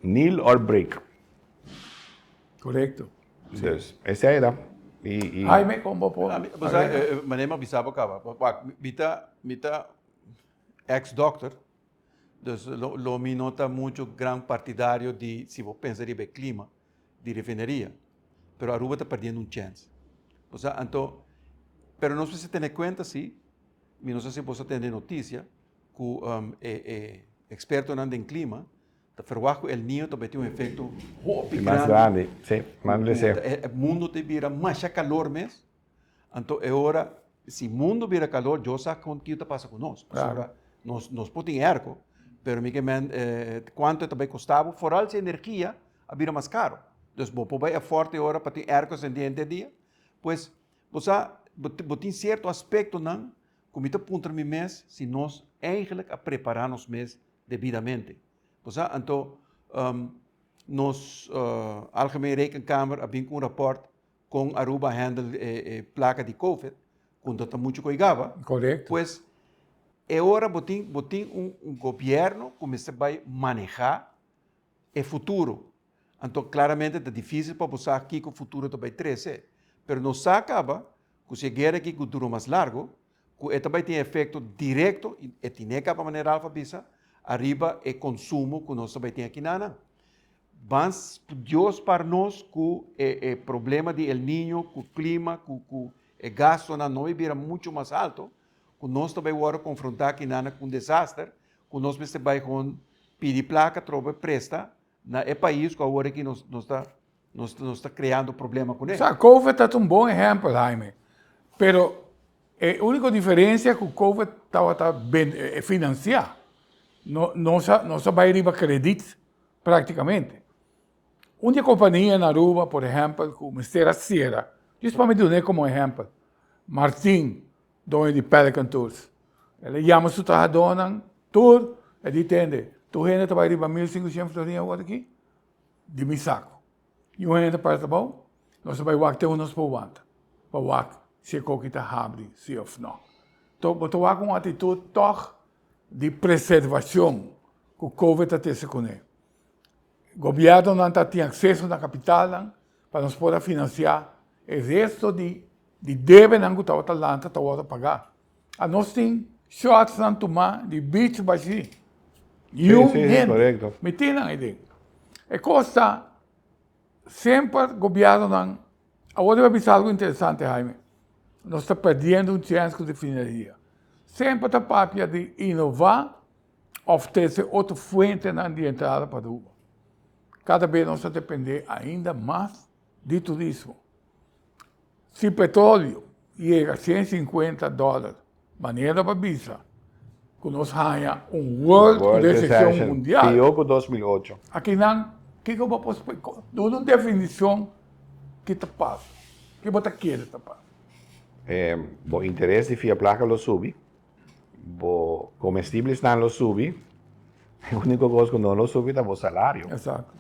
nil or break. Correto. Então, essa era. Jaime, como pode? Manema bisabo acaba. Mita ex-doctor, dus lo me nota muito gran partidário de, se você pensar em clima, de refineria. Pero Aruba está perdendo chance. O sea, então, pero não sei se tem conta, sim, não sei se você tem notícia, que experto em clima, está verwacht El Niño também tem efeito mais grande. Sim, mais grande. O mundo te vira mais calor mesmo. Então, é hora, se o mundo vira calor, eu sei o que está passando conosco. Claro. Nós podemos ergo, pero quanto também custava, fora a energia, vira mais caro. Então, você é forte agora para ter ergos em dia em dia, pois você tem certo aspecto, não, como está ponto no mês, se nós eigenlijk prepararmos mês devidamente. Então, nós, Algemene Rekenkamer, abbiamo um rapport com Aruba handle placa de COVID, quando está muito coigava. Correto. Pois, é hora botin governo começa a manejar o futuro. Então, claramente, é difícil para você aqui que o futuro vai crescer. Mas não se acaba, que se guerra aqui que dura mais largo, que também tem efeito direto, e tem que maneira alfabisa, arriba o consumo que nós também tem aqui na. Mas, Deus para nós, que o problema de El Niño, que o clima, que o gasto na nós vira muito mais alto, que nós também vamos confrontar aqui com um desastre, que nós vamos pedir placa, troca presta, na país que agora que nós está criando problema com ele. O COVID é um bom exemplo, Jaime. Pero a única diferença é que o COVID estava financiado. Não se vai ir para crédito, praticamente. Uma companhia na Aruba, por exemplo, como Estera Sierra, isso para me dar como exemplo, Martin, dono de Pelican Tours. Ele chama sua trajadora, tour, ele entende. Tu gente vai ir para 1.500 florinhas agora aqui, de meu saco. E o gente para bom, nós vamos ter uns por vanta. Para se a coisa está abre, se ou não. Então, eu estou com uma atitude de preservação que o Covid está se conectando. O governo não tem acesso na capital para nós poder financiar o resto de deve que está Atlanta está pagar. A nós tem shots não tomar de beach baixi. Sim, correto. Me tem a ideia. E costa sempre o governo não. Agora eu vou dizer algo interessante, Jaime. Nós estamos perdendo chance de refineria. Sempre está papia de inovar, oferecer outra fonte de entrada para a Aruba. Cada vez nós depender ainda mais de turismo. Se petróleo chega a $150, maneira para visa, que nós ganha World Recession mundial. Pior que 2008. Aqui não, que eu vou pôr? Uma definição que está passa. Que você quer está passa. O interesse de a placa lo sube. Os comestíveis não lo sube. A única coisa que não lo sube é o salário. Exato.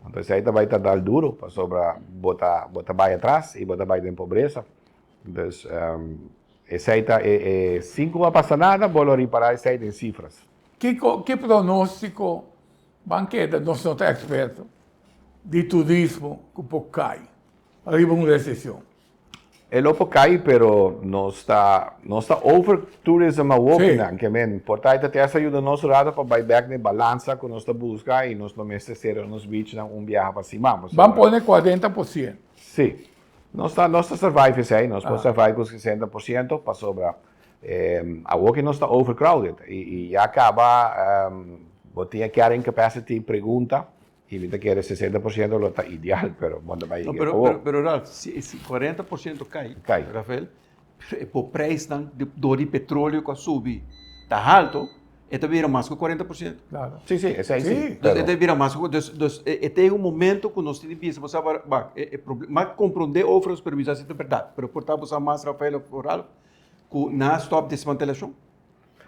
Então, aí vai estar duro para sobra botar vai atrás e botar vai em pobreza. Então, esse aí está, 5 não passa nada, vou reparar esse aí em cifras. que pronóstico banqueta, nós não somos expertos, de turismo que pouco cai, arriba uma recessão? El opo cai, pero no está over tourism a walking, Sí. que men, importante te ajuda nos rada para vai back de balança com nossa busca e nós não necessariamente nos beach na viaje para cima. Vamos poner 40%. Sim. Nós survive aí, nós podemos survive com 60% para sobrar. A walking não está overcrowded e acaba botinha carrying capacity pergunta e me quer 60% lo está ideal, pero manda vai. No, pero Ralph, se 40% cai, Rafael, o preço do petróleo que subir está alto, então vira mais que 40%. Claro. Sim, é aí sim. Então vira mais que tem um momento que nós temos que pensar, mas compreender outras permissões é verdade, mas portanto você mais Rafael Ralph, que na stop desmantelação,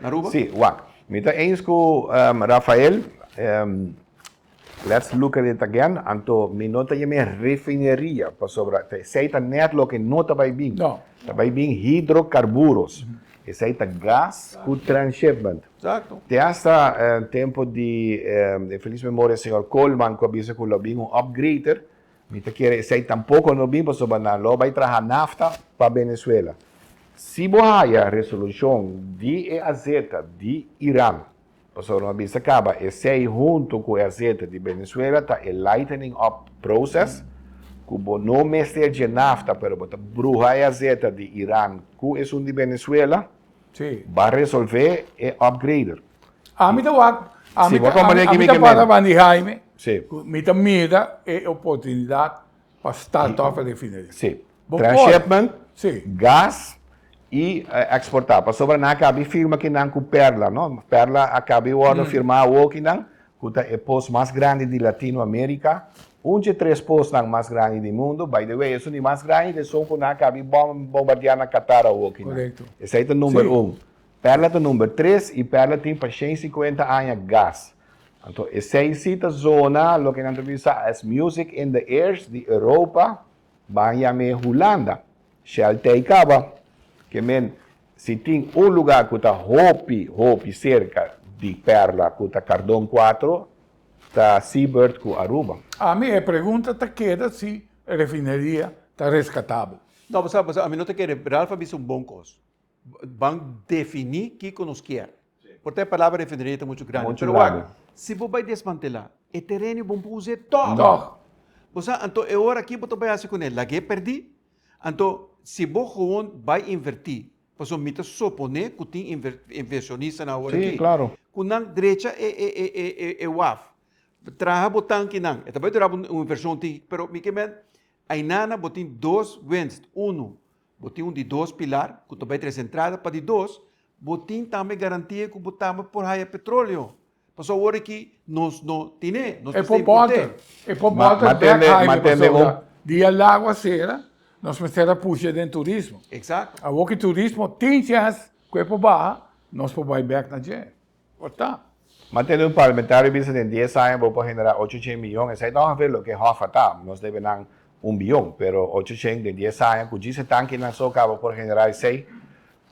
na Aruba? Sim, wak. Mita eens com Rafael, let's look at it again. Anto, mi nota je meer refineria, para sobra. Zij ta net lo que nota bij bing. No. Ta bij bing hidrocarburos. E zij ta gas com transshipment. Exato. Te hasta tempo de feliz memória, senhor Coleman, que avisa que lo bing um upgrader. Mita quiere, zij tampoco no bing, para sobra na lo vai traja nafta para Venezuela. Se você a resolução de EAZ de Irã, pastor uma vez acaba, e sei junto com a EAZ de Venezuela, tá o lightening up process, que não mestre de nafta, pero bota bruxa a EAZ de Irã, que é um de Venezuela, Sí. vai resolver e upgrader. A mí te voy a Sí, mí voy a componer aquí mi te que para me- Bani Jaime, Sí. me te mira é oportunidade para start-up a refineria. Sim. Bom, Transshipment, Sim. gas e exportar. Para sobra na acaba firma que não com Perla, não? Perla acaba o ano firmar o que não, que é o posto mais grande de Latinoamérica, de 3 postos mais grande do mundo. By the way, é o mais grande, só que não acaba bombardear na Qatar o que não. Correto. Esse é o número Sim. 1. Perla é o número 3 e Perla tem para 150 anos gas. Então, essa é a zona, o que nós chamamos as Music in the Airs de Europa, vai a Holanda. Shell Teicaba, que men, se tem lugar que está hopi cerca de Perla, que está Cardón 4, está Seabird com Aruba. A mí a pergunta te queda se a refineria está rescatável. Não, mas a mim não te quer, Ralph é um bom coisa. Vão definir o que nos quer. Porque a palavra refineria é muito grande. Muito Mas, grande. se você vai desmantelar, o terreno vão fazer todo. Toch. Você, então, é hora que você vai fazer com ele. Lá que perdi. Então, se você vai invertir, você me supõe que tem inversionista na hora Sim, aqui. claro. Com na direita é WAF. Traga botão que não. Então, vai ter uma inversão, mas me queimem. Aí, nana, botem 2 winds. Botem de 2 pilar, que também 3 entradas, para de 2, botem também garantia que botamos por aí petróleo. Passou a hora que nós não temos. É por volta. É por volta Mantende- Jaime, mantende pastor. Dia lago cera, nós precisamos puxar dentro turismo. Exato. A que turismo tem chance, que é por barra, nós podemos back na gente. Tá. Mantendo um parlamentário bisa em 10 anos, vou generar 800 milhões. Esse é não ver o que Hofa está. Nós devemos 1 bilhão, pero 800 de 10 anos, com 10 tanques na sua acaba por generar 6.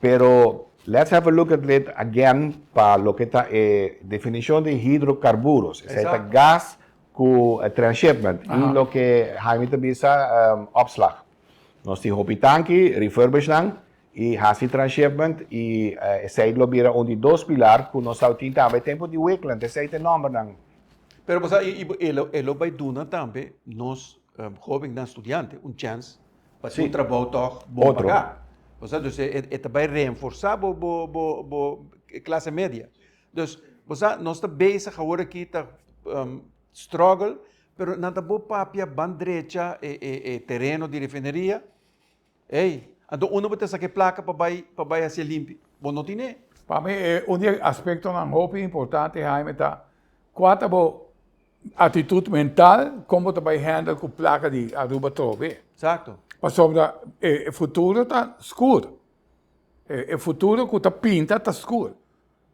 Pero let's have a look at it again para lo que está definição de hidrocarburos. Esse é Exato. gas com transshipment. Aha. E lo que Jaime te bisa opslag. Nós temos o tanque, refurbishment, e hasi transshipment, e esse lo vira onde 2 pilar, que nós temos também tempo de Wickland. Esse é o nome não. Pero você, ele vai dar também, nós, jovens estudantes, chance para ter Sim. trabalho toch bom Outro. pagar. Você, vai reforçar a classe média. Então, nós estamos bem agora aqui, está struggle, pero nada bom papia, bandrecha, terreno de refineria. Ei, então, uno vai ter que placa para ser limpo. Bom, não tem. Para mim, um aspecto não roupa importante, Jaime, tá? Quatro atitude mental, como tu vai handle com placa de Aruba Trove. Exato. Mas sobre o futuro está escuro. O futuro que está pinta está escuro.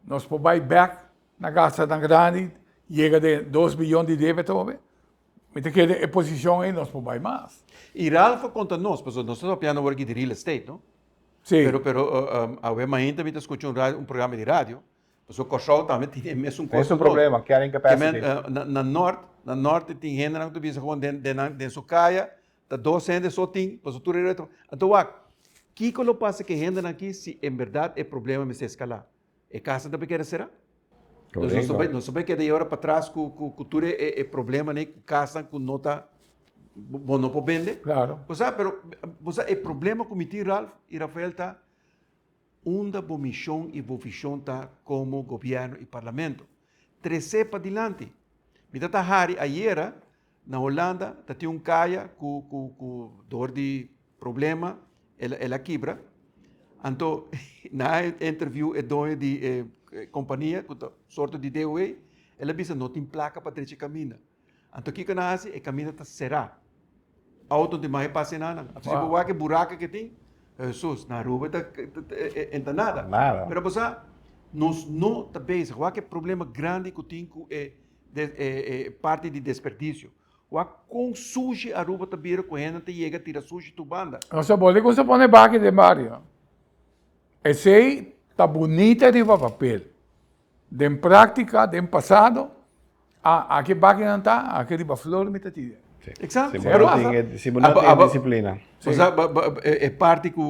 Nós podemos back na gasta tão grande, chega de 2 bilhões de débito, mas que a posição aí nós podemos mais. E Ralph conta nós, porque nós estamos falando aqui de real estate, não? Sim. Pero a vez ainda me escuché um programa de rádio, So Kosovo também tem mesmo Esse é um problema, carrying capacity. Na norte tem gente que visa gewoon den sua caia, da docente só tem, para o turismo. Então, que que passa que gente aqui se em verdade é problema me se escalar? É casa da pequena será? Não sabe que de hora para trás que cultura é problema né, casa com nota bom não pode vender. Claro. Mas é problema com o Ralph e Rafael tá onda bomissão e vofição tá como governo e parlamento. 13 para adiante. Mita tá Harry ayer na Holanda tá tinha caia com dor de problema ela quebra. Então na interview é dono de companhia com sorte de DOA, ela disse não tem placa para três caminha. Então o que nasce é caminha tá será. Auto de mais passa nada. Se você que buraco que tem, Jesus, na rua não nada. Nada. Mas você nós não tá bem, que problema grande que tem é parte de desperdício. O com sushi a rua tá beira com ela chega tira sushi tu banda. Você pode que você põe baque de Mario. Esse aí tá bonita de papel. De prática, de passado, aqui baque não tá, aqui de flor me tá tirando. Exato. Se não tem disciplina. É parte que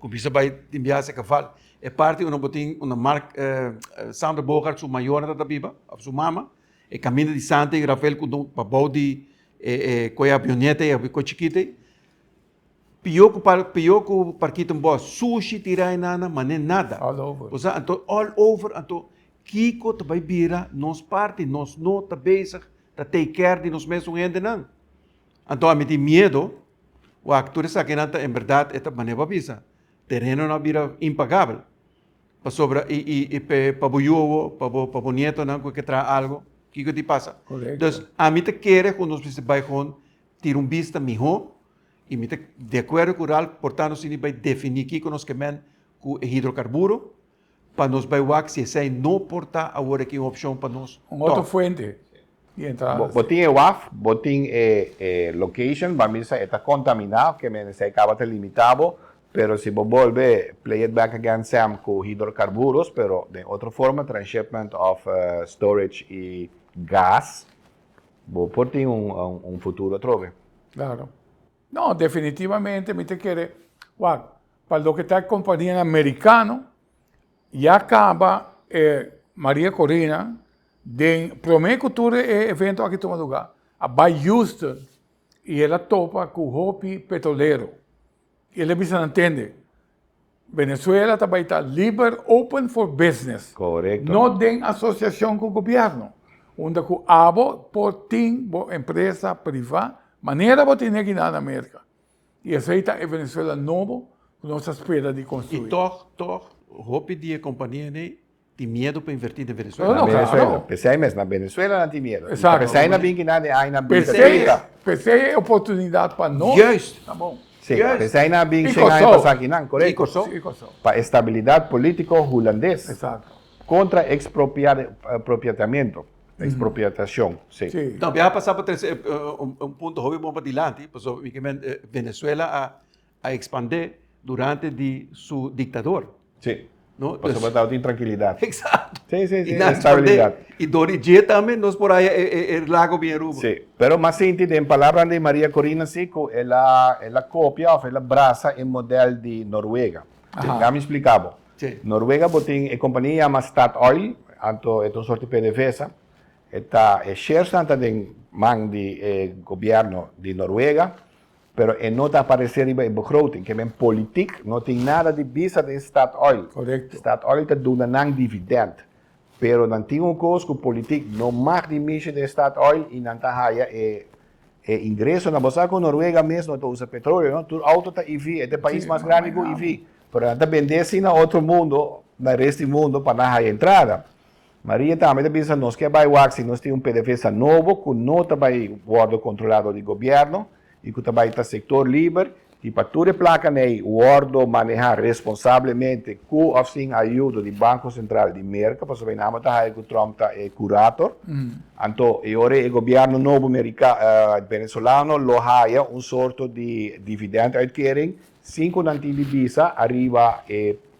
você vai enviar esse cavalo. É parte que não tem uma marca Sandra Bogart, sua maior da Biba, sua mama. É caminho de Santa e Rafael com para bode com a avioneta e com a chiquita. Pior que parquito boa, sushi tirar nada, mas nem nada. All over. Então all over, então Kiko também vira nós parte, nós não tá bezig, tá take care de nós mesmos ainda não. Então a mim tem medo, o actor está aqui em verdade esta maneira visa, terreno não vira impagável. Para sobra e para boiô, para bonito não que traz algo. O que te passa? Correto. Então, a mim te quer quando nós vai com ter vista melhor e me de acordo com o RAL, portanto, se vai definir que nós queremos com hidrocarburo para nós vai o se esse não portar agora que é uma opção para nós. Outra fonte. E entrar. Botin é WAF, botin é location, vamos está contaminado, que me se acaba de limitado, pero si vos volve play it back again Sam com hidrocarburos, pero de outra forma transshipment of storage e gas, vos portin futuro trove. Claro. No, definitivamente, me te quiere, para lo que está compañía americano, ya acaba María Corina, de primeira cultura evento aqui toma lugar, a Bay Houston, e ela topa com o Hopi petroleiro. E ele precisa entender, Venezuela também está livre, open for business. Correto. Não tem associação com o governo. Onde o abo, por tem empresa privada, maneira de ter aqui na América. E aceita a Venezuela novo, nossa espera de construir. E toch, Hopi de companhia né, tem medo para investir na Venezuela. Na Venezuela. Claro. Pensei mesmo, na Venezuela não tem medo. Exato. Pensei na bem que nada aí na Pensei é oportunidade para nós. Justo. Tá bom. Sim, Yes. pensei na bem E chegar Kosovo. em aqui não, correto? E Kosovo. Para estabilidade política holandês. Exato. Contra expropriamento. Expropriação, sim. Sim. Então, já passar para ponto hobby bom para adiante, porque Venezuela a expandir durante de seu ditador. Sim. Não? Para sobretudo tem tranquilidade. Exato. Sim, sim, E sim. na Estabilidade. E Dorije também, nós por aí é lago bem rubo. Sim. Pero mas sim, em palavras de Maria Corina Seco, ela copia, ela abraça o modelo de Noruega. Já me explicava. Sim. Noruega tem a companhia chamada Statoil, então é uma sorte de PDVSA. É shares de man de governo de Noruega, pero não está aparecendo em begroting, que é política, não tem nada de visa de Statoil. Correto. Statoil está dando não dividend, pero não tem coisa que política não mag de missão de Statoil e não está aí ingresso na bolsa com Noruega mesmo, não usa petróleo, não? Tu auto está EV, é o país mais grande que o EV, pero não está vendendo na outro mundo, na resto do mundo para não entrada. Maria também pensa nós que vai se nós temos PDVSA novo, que não vai guarda controlado do governo e que também está sector livre e para toda placa né, o guarda manejar responsavelmente com a ajuda do Banco Central de América, para saber nada tá que o Trump tá curator. Então, agora o governo novo americano venezuelano lo haya sorte de dividend uitkering, 5 não tem divisa, arriba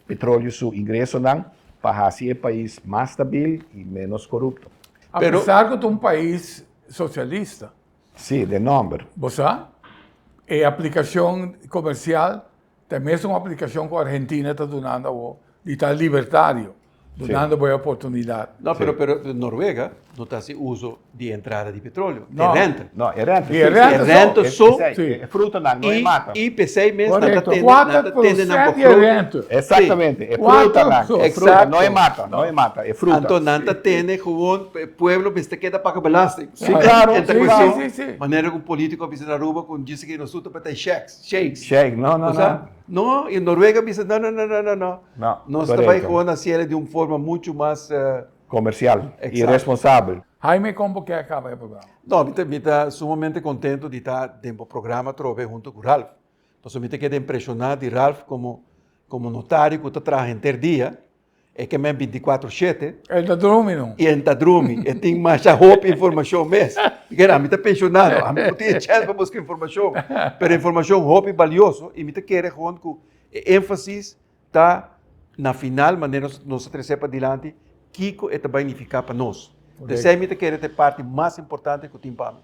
petróleo su ingresso não. para hacer el país más estable y menos corrupto. A Pero- pesar que es un país socialista, Sí, de nombre. ¿vos sabes? A aplicação comercial também é uma aplicação que a Argentina está dando de estar libertário, dando boa oportunidade. No, pero Noruega no hace uso de entrada de petróleo, No. de renta. No, es renta. Y es renta, Es renta só. Sí. Es fruta, no es mata. Y P6 meses Correto, nada tiene 4% de rento. Exactamente, es Cuatro fruta, no, son. es fruta, no es Exacto. mata, no es mata, es fruta. Anto nanta tiene jugón pueblo me te queda para que belaste. Sí, claro, Esta sí, cuestión, sí, sí. manera que un político dice na Aruba con dice que nosotros para shakes. Shake, no, no, O sea, no, y en Noruega dice no. No, Nos está correcto. jugando así de una forma mucho más Comercial y Exacto. responsable. Jaime, como que acaba o programa? No, me está sumamente contento de estar dentro do programa Trove junto com o Ralph. Então, me quedé impressionado de Ralph como notário que está trabalhando ter dia, é que é 24/7 El de Drumino. e entra drumi, e tem mais roupa informação mesmo. Porque me está pensionado, a mim não tinha chance para buscar informação, mas informação roupa e valioso, e me está querendo com ênfase está na final, maneira nós trazer para adiante, Kiko é também significar para nós. Então, me está querendo ter parte mais importante que o time para mim.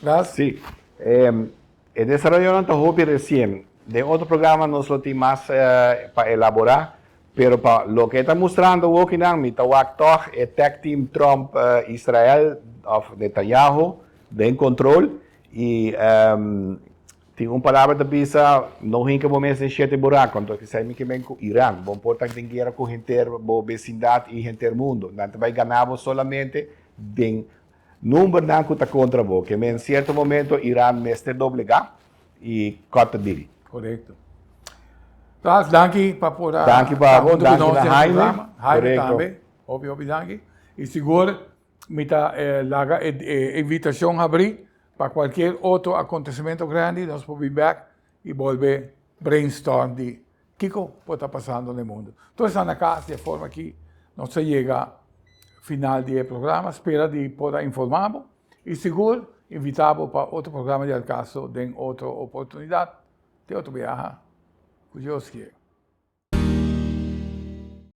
Gracias. Sí. El desarrollo de hobby recién, de otro programa nos lo tiene más para elaborar, pero para lo que está mostrando Walking On, mi toch el tag team Trump Israel of Netanyahu de control y tengo una palabra de visa no en que momento en 7 buracos, cuando que sabe que ven con Irán, bon porta que guerra con gente bo vecindad y gente del mundo, no vai ganamos solamente de número de que está contra vos, que en cierto momento Irán me está doblegar y corta dele. Correcto. Gracias, danke para poder. Danke, Pablo. Danke nós na no Jaime. programa. Jaime Correcto. também. Óbvio, danke. E seguro, me está laga invitação a abrir para qualquer outro acontecimento grande, nós podemos back e volver brainstorm de Kiko pode estar passando no mundo. Então, está na casa de forma que nós chega final do programa, espera de poder informar e seguro invitamos para outro programa de Alcaço, de outra oportunidade, de outro viaje, que Deus quer.